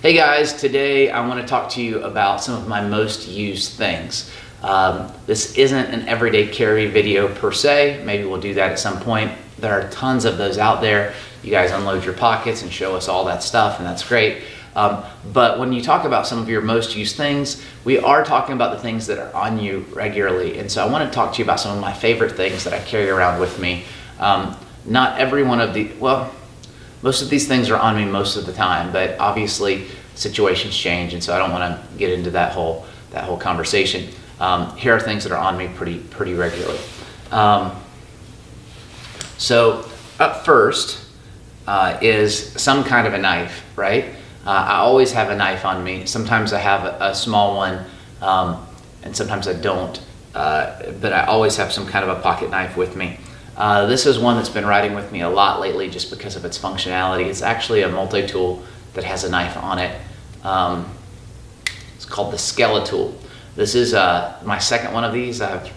Hey guys, today I want to talk to you about some of my most used things. This isn't an everyday carry video per se. Maybe we'll do that at some point. There are tons of those out there. You guys unload your pockets and show us all that stuff, and that's great. But when you talk about some of your most used things, we are talking about the things that are on you regularly. And so I want to talk to you about some of my favorite things that I carry around with me. Not every one of the, well, most of these things are on me most of the time, but obviously situations change, and so I don't want to get into that whole conversation. Here are things that are on me pretty regularly. So up first is some kind of a knife, right? I always have a knife on me. Sometimes I have a small one, and sometimes I don't, but I always have some kind of a pocket knife with me. This is one that's been riding with me a lot lately just because of its functionality. It's actually a multi-tool that has a knife on it. It's called the Skeletool. This is my second one of these. I've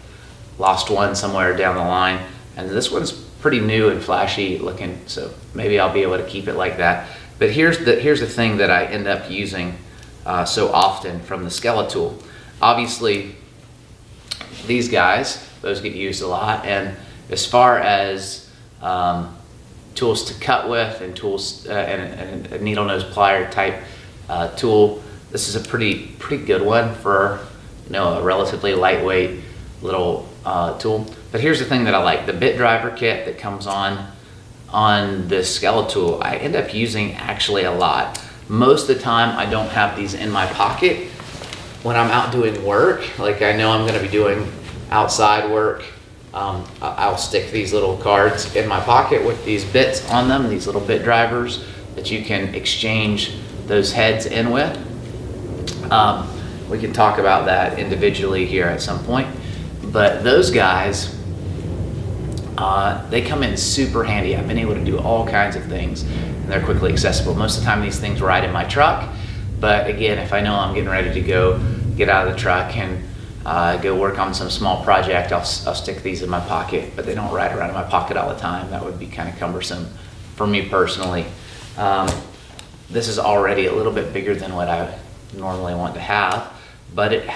lost one somewhere down the line, and this one's pretty new and flashy looking, so maybe I'll be able to keep it like that. But here's the thing that I end up using so often from the Skeletool. Obviously, these guys, those get used a lot, and as far as tools to cut with and tools and a needle nose plier type tool, this is a pretty good one for a relatively lightweight little tool. But here's the thing that I like: the bit driver kit that comes on this Skeletool, I end up using actually a lot. Most of the time I don't have these in my pocket when I'm out doing work, like I know I'm going to be doing outside work. I'll stick these little cards in my pocket with these bits on them, these little bit drivers that you can exchange those heads in with. We can talk about that individually here at some point, but those guys, they come in super handy. I've been able to do all kinds of things, and they're quickly accessible. Most of the time these things ride in my truck, but again, if I know I'm getting ready to go get out of the truck and go work on some small project, I'll stick these in my pocket, but they don't ride around in my pocket all the time. That would be kind of cumbersome for me personally. This is already a little bit bigger than what I normally want to have, but it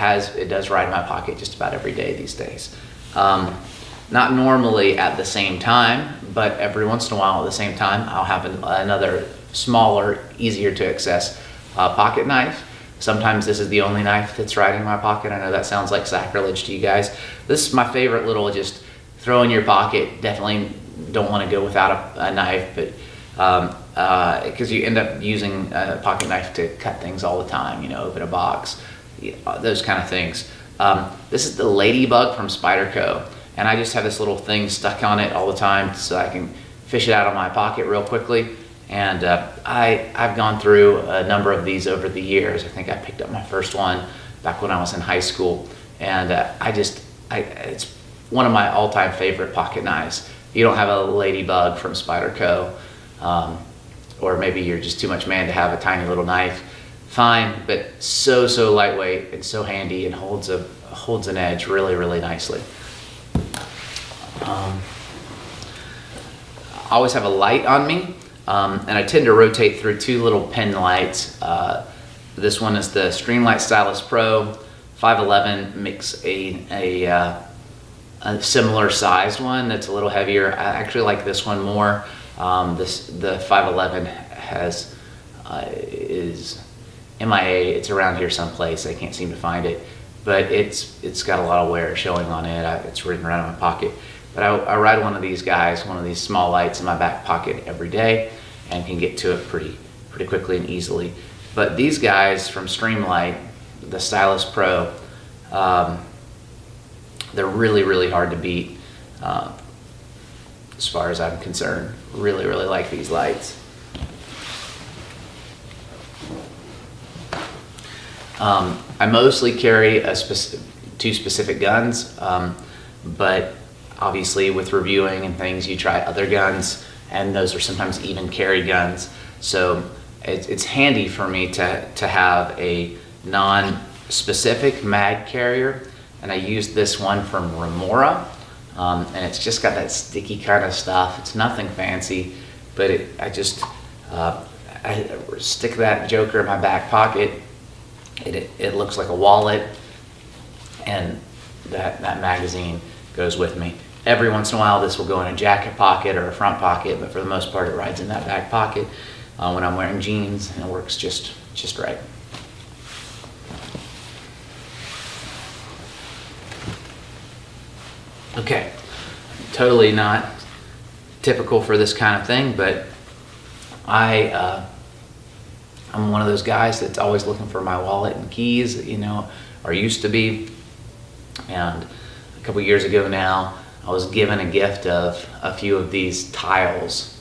does ride in my pocket just about every day these days. Not normally at the same time, but every once in a while at the same time, I'll have another smaller, easier to access pocket knife. Sometimes this is the only knife that's riding in my pocket. I know that sounds like sacrilege to you guys. This is my favorite little, just throw in your pocket. Definitely don't want to go without a knife, but because you end up using a pocket knife to cut things all the time, open a box, those kind of things. This is the Ladybug from Spyderco, and I just have this little thing stuck on it all the time so I can fish it out of my pocket real quickly. And I've gone through a number of these over the years. I think I picked up my first one back when I was in high school, and it's one of my all-time favorite pocket knives. If you don't have a Ladybug from Spyderco, or maybe you're just too much man to have a tiny little knife, fine, but so lightweight and so handy, and holds an edge really nicely. I always have a light on me. And I tend to rotate through two little pen lights. This one is the Streamlight Stylus Pro 511. Makes a similar sized one that's a little heavier. I actually like this one more. The 511 is MIA. It's around here someplace. I can't seem to find it, but it's got a lot of wear showing on it. It's ridden around in my pocket. But I ride one of these guys, one of these small lights in my back pocket every day, and can get to it pretty quickly and easily. But these guys from Streamlight, the Stylus Pro, they're really hard to beat as far as I'm concerned. Really like these lights. I mostly carry two specific guns, but obviously with reviewing and things, you try other guns, and those are sometimes even carry guns. So it's handy for me to have a non-specific mag carrier, and I use this one from Remora, and it's just got that sticky kind of stuff. It's nothing fancy, but I just I stick that joker in my back pocket. It looks like a wallet, and that magazine goes with me. Every once in a while, this will go in a jacket pocket or a front pocket, but for the most part, it rides in that back pocket when I'm wearing jeans, and it works just right. Okay, totally not typical for this kind of thing, but I'm one of those guys that's always looking for my wallet and keys, or used to be. And a couple years ago now, I was given a gift of a few of these tiles.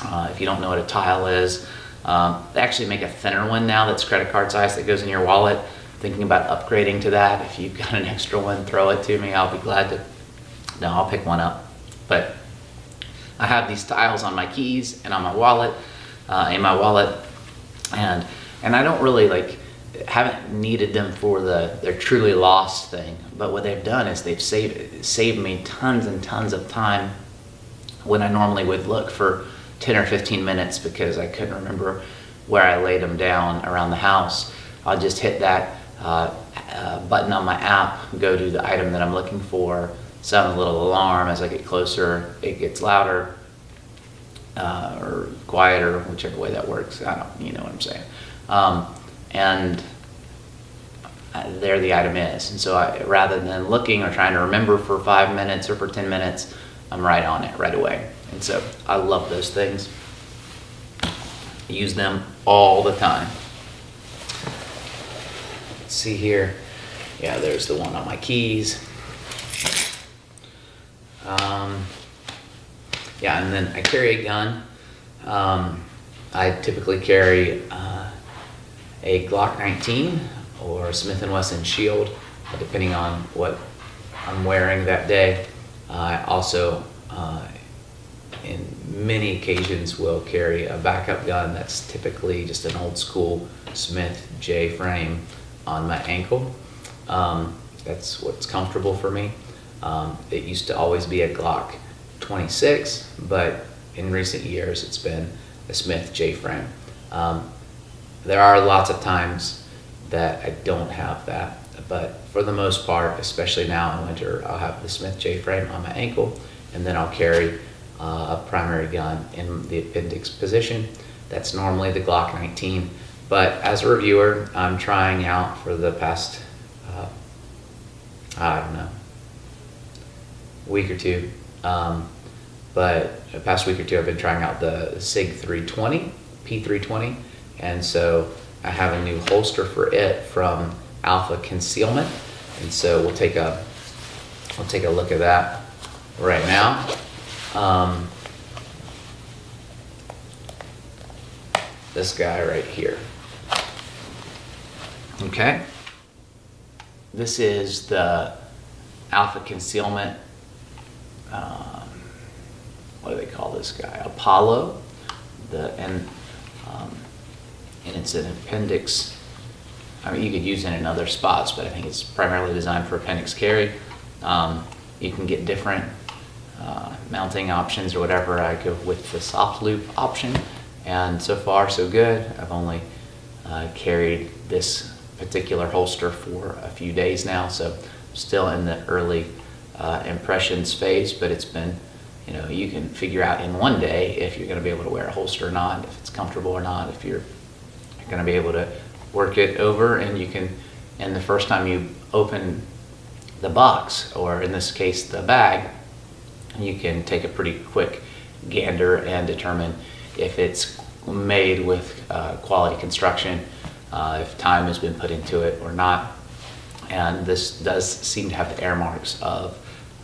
If you don't know what a tile is, they actually make a thinner one now that's credit card size that goes in your wallet. Thinking about upgrading to that. If you've got an extra one, throw it to me. I'll be glad to. No, I'll pick one up. But I have these tiles on my keys and on my wallet, and I don't really haven't needed them for their truly lost thing. But what they've done is they've saved me tons and tons of time when I normally would look for 10 or 15 minutes because I couldn't remember where I laid them down around the house. I'll just hit that button on my app, go to the item that I'm looking for, sound a little alarm. As I get closer, it gets louder or quieter, whichever way that works. You know what I'm saying. And there the item is. And so rather than looking or trying to remember for 5 minutes or for 10 minutes, I'm right on it right away. And so I love those things. I use them all the time. Let's see here. Yeah, there's the one on my keys. Yeah, and then I carry a gun. I typically carry a Glock 19 or Smith & Wesson Shield, depending on what I'm wearing that day. I also, in many occasions, will carry a backup gun that's typically just an old school Smith J frame on my ankle. That's what's comfortable for me. It used to always be a Glock 26, but in recent years it's been a Smith J frame. There are lots of times that I don't have that, but for the most part, especially now in winter, I'll have the Smith J frame on my ankle, and then I'll carry a primary gun in the appendix position. That's normally the Glock 19, but as a reviewer, I'm trying out for the past, week or two, but the past week or two I've been trying out the SIG 320, P320, and so I have a new holster for it from Alpha Concealment, and so we'll take a look at that right now. This guy right here. Okay. This is the Alpha Concealment, what do they call this guy? Apollo. And it's an appendix. I mean, you could use it in other spots, but I think it's primarily designed for appendix carry. You can get different mounting options or whatever. I go with the soft loop option, and so far so good. I've only carried this particular holster for a few days now, so still in the early impressions phase, but it's been, you can figure out in one day if you're going to be able to wear a holster or not, if it's comfortable or not, if you're going to be able to work it over. And and the first time you open the box, or in this case the bag, you can take a pretty quick gander and determine if it's made with quality construction, if time has been put into it or not. And this does seem to have the air marks of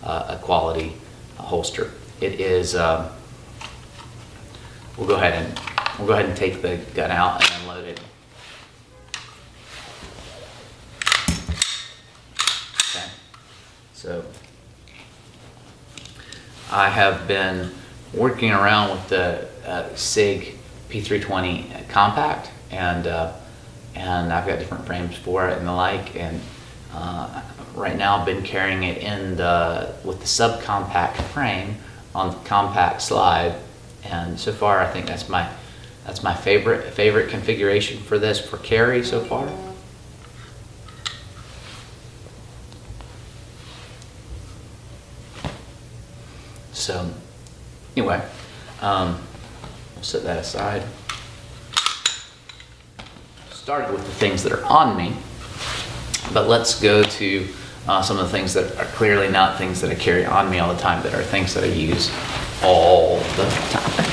a quality holster. It is. We'll go ahead and take the gun out and unload it. Okay. So I have been working around with the SIG P320 compact, and I've got different frames for it and the like. And right now I've been carrying it with the subcompact frame on the compact slide, and so far I think that's my That's my favorite configuration for this for carry so far. So anyway, we'll set that aside. Started with the things that are on me, but let's go to some of the things that are clearly not things that I carry on me all the time, that are things that I use all the time.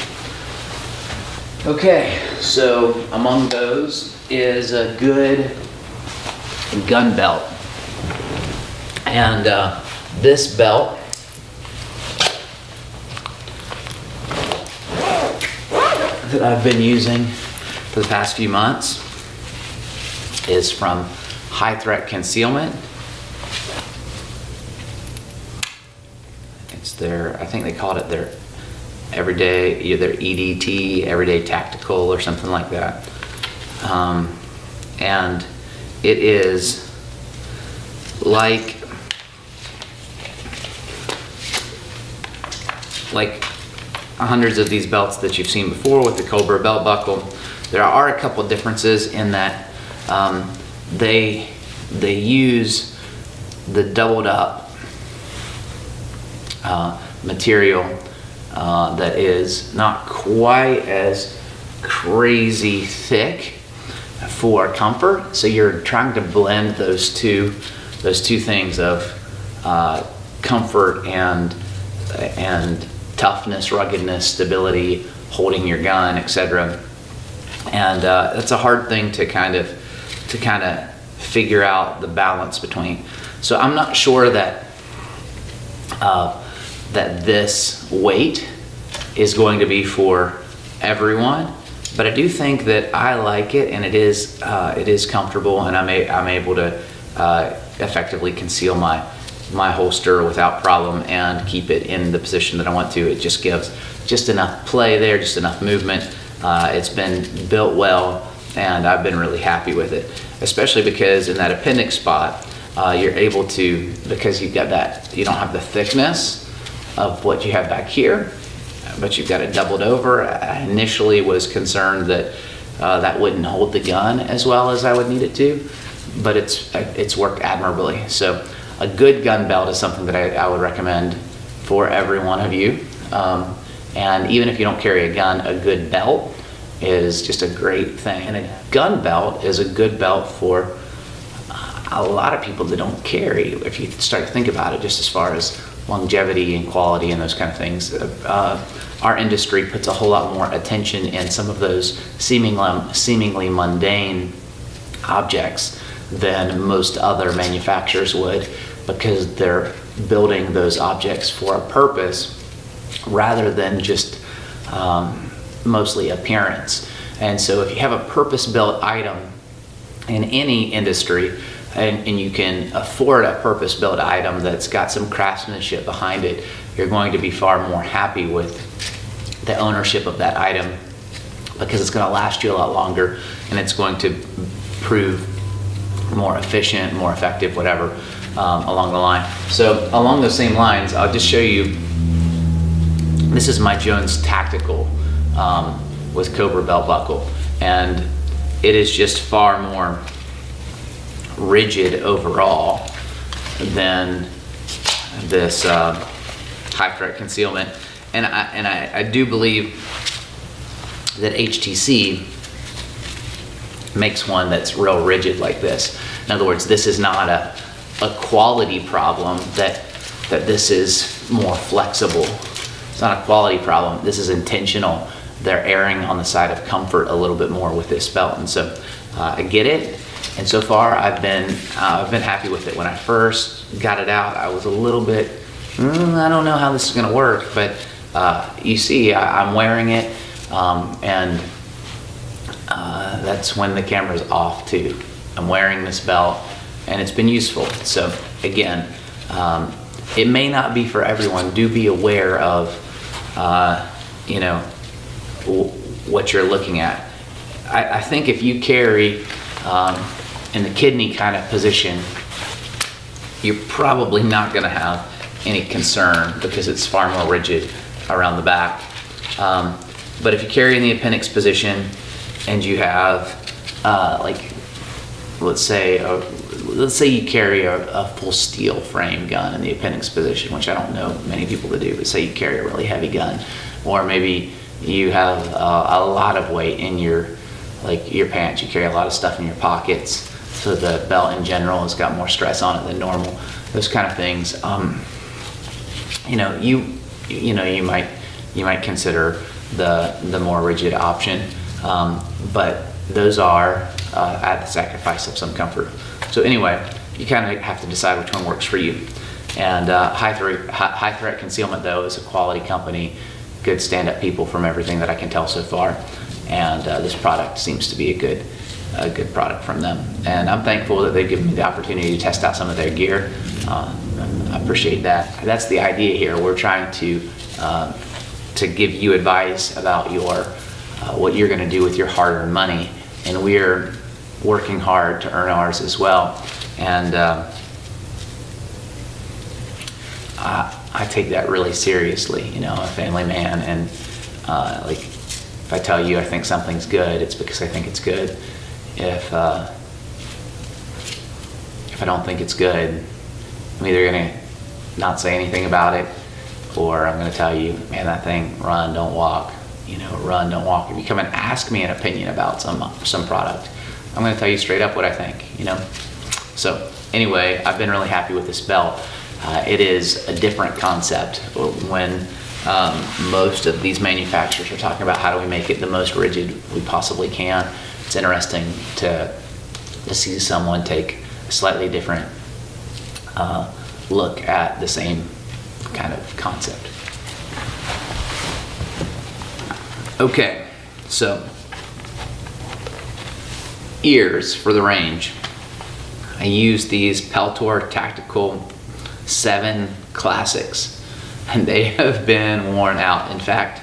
Okay, so among those is a good gun belt. And this belt that I've been using for the past few months is from High Threat Concealment. It's their, I think they called it their everyday, either EDT, Everyday Tactical, or something like that. And it is like hundreds of these belts that you've seen before with the Cobra belt buckle. There are a couple differences in that they use the doubled up material that is not quite as crazy thick for comfort. So you're trying to blend those two things of comfort and toughness, ruggedness, stability, holding your gun, etc. And that's a hard thing to kind of figure out the balance between. So I'm not sure that that this weight is going to be for everyone, but I do think that I like it, and it is comfortable, and I'm able to effectively conceal my holster without problem and keep it in the position that I want to. It just gives just enough play there, just enough movement. It's been built well, and I've been really happy with it, especially because in that appendix spot, you're able to, because you've got that, you don't have the thickness of what you have back here, but you've got it doubled over. I initially was concerned that that wouldn't hold the gun as well as I would need it to, but it's worked admirably. So a good gun belt is something that I would recommend for every one of you. And even if you don't carry a gun, a good belt is just a great thing. And a gun belt is a good belt for a lot of people that don't carry, if you start to think about it, just as far as longevity and quality and those kind of things. Our industry puts a whole lot more attention in some of those seemingly mundane objects than most other manufacturers would, because they're building those objects for a purpose rather than just mostly appearance. And so if you have a purpose-built item in any industry, and you can afford a purpose-built item that's got some craftsmanship behind it, you're going to be far more happy with the ownership of that item, because it's going to last you a lot longer, and it's going to prove more efficient, more effective, whatever, along the line. So along those same lines, I'll just show you, this is my Jones Tactical with Cobra belt buckle, and it is just far more rigid overall than this High Threat Concealment. And I do believe that HTC makes one that's real rigid like this. In other words, this is not a quality problem, that this is more flexible. It's not a quality problem. This is intentional. They're erring on the side of comfort a little bit more with this belt, and so I get it. And so far, I've been happy with it. When I first got it out, I was a little bit, I don't know how this is going to work, but you see, I'm wearing it, and that's when the camera's off too. I'm wearing this belt, and it's been useful. So again, it may not be for everyone. Do be aware of, what you're looking at. I think if you carry in the kidney kind of position, you're probably not going to have any concern, because it's far more rigid around the back. But if you carry in the appendix position and you have, let's say you carry a full steel frame gun in the appendix position, which I don't know many people that do, but say you carry a really heavy gun, or maybe you have a lot of weight in your pants, you carry a lot of stuff in your pockets, so the belt in general has got more stress on it than normal, those kind of things. You might consider the more rigid option, but those are at the sacrifice of some comfort. So anyway, you kind of have to decide which one works for you. And High Threat Concealment, though, is a quality company, good stand-up people from everything that I can tell so far. And this product seems to be a good product from them. And I'm thankful that they've given me the opportunity to test out some of their gear. I appreciate that. That's the idea here. We're trying to give you advice about what you're going to do with your hard-earned money, and we're working hard to earn ours as well. And I take that really seriously. I'm a family man, and if I tell you I think something's good, it's because I think it's good. If I don't think it's good, I'm either going to not say anything about it, or I'm going to tell you, man, that thing, run, don't walk. Run, don't walk. If you come and ask me an opinion about some product, I'm going to tell you straight up what I think. So anyway, I've been really happy with this belt. It is a different concept when most of these manufacturers are talking about how do we make it the most rigid we possibly can. It's interesting to see someone take a slightly different look at the same kind of concept. Okay, so ears for the range. I use these Peltor Tactical 7 Classics, and they have been worn out. In fact,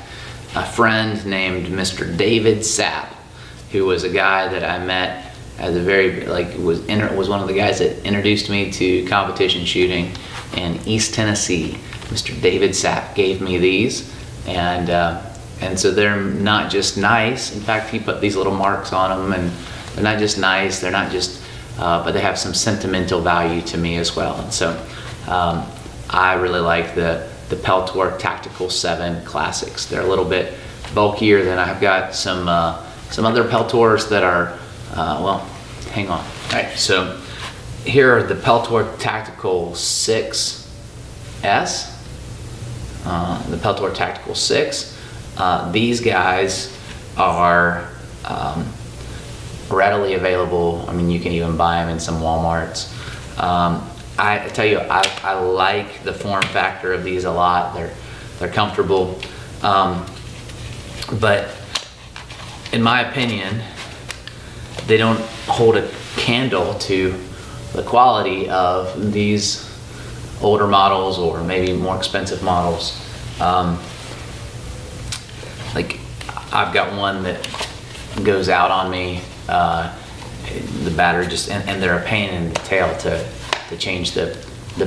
a friend named Mr. David Sapp, who was a guy that I met as was one of the guys that introduced me to competition shooting in East Tennessee. Mr. David Sapp gave me these, and so they're not just nice. In fact, he put these little marks on them, and they're not just nice. They're not just, but they have some sentimental value to me as well. And so I really like the Peltor Tactical 7 Classics. They're a little bit bulkier than I've got some other Peltors that are. Hang on. All right, so here are the Peltor Tactical 6S. The Peltor Tactical 6. These guys are readily available. I mean, you can even buy them in some Walmarts. I tell you, I like the form factor of these a lot. They're comfortable, but in my opinion, they don't hold a candle to the quality of these older models or maybe more expensive models. I've got one that goes out on me. The battery and they're a pain in the tail to change the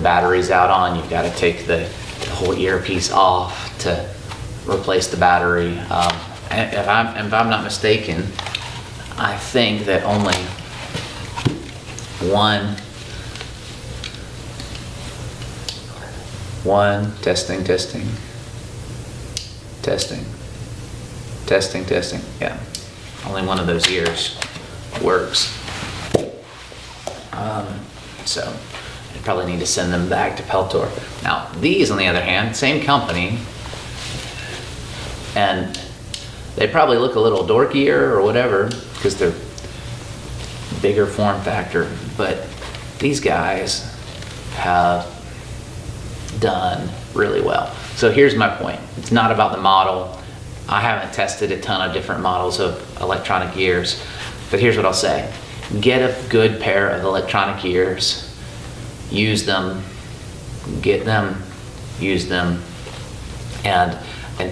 batteries out on. You've got to take the whole earpiece off to replace the battery. If I'm not mistaken, I think that only one testing, yeah, only one of those ears works. So I probably need to send them back to Peltor. Now these, on the other hand, same company, and they probably look a little dorkier or whatever because they're bigger form factor, but these guys have done really well. So here's my point. It's not about the model. I haven't tested a ton of different models of electronic ears, but here's what I'll say. Get a good pair of electronic ears, use them, get them, use them, and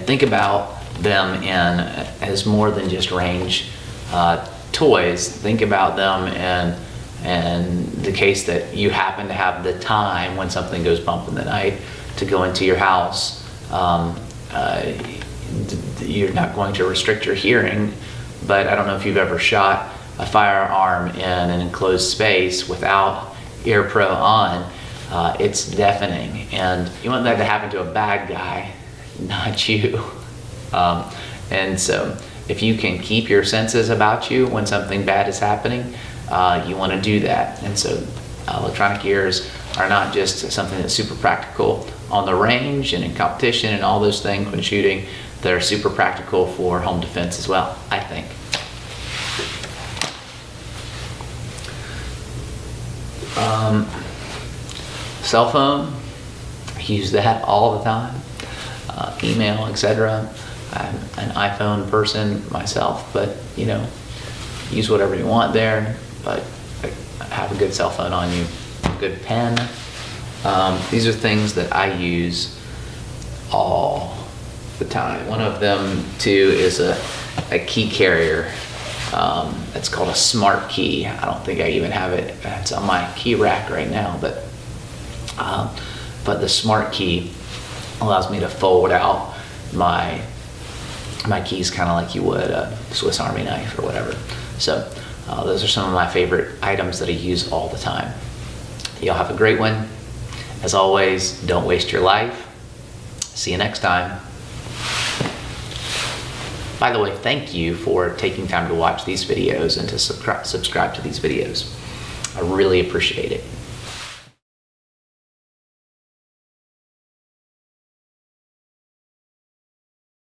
think about them as more than just range toys. Think about them in the case that you happen to have the time when something goes bump in the night to go into your house. you're not going to restrict your hearing, but I don't know if you've ever shot a firearm in an enclosed space without Ear Pro on. It's deafening, and you want that to happen to a bad guy, not you. And so if you can keep your senses about you when something bad is happening, you want to do that. And so electronic ears are not just something that's super practical on the range and in competition and all those things when shooting. They're super practical for home defense as well, I think. Cell phone, I use that all the time. Email, etc. I'm an iPhone person myself, but use whatever you want there. But have a good cell phone on you, good pen. These are things that I use all the time. One of them too is a key carrier. It's called a Smart Key. I don't think I even have it. It's on my key rack right now, but the Smart Key allows me to fold out my keys kind of like you would a Swiss Army knife or whatever. So those are some of my favorite items that I use all the time. Y'all have a great one. As always, don't waste your life. See you next time. By the way, thank you for taking time to watch these videos and to subscribe to these videos. I really appreciate it.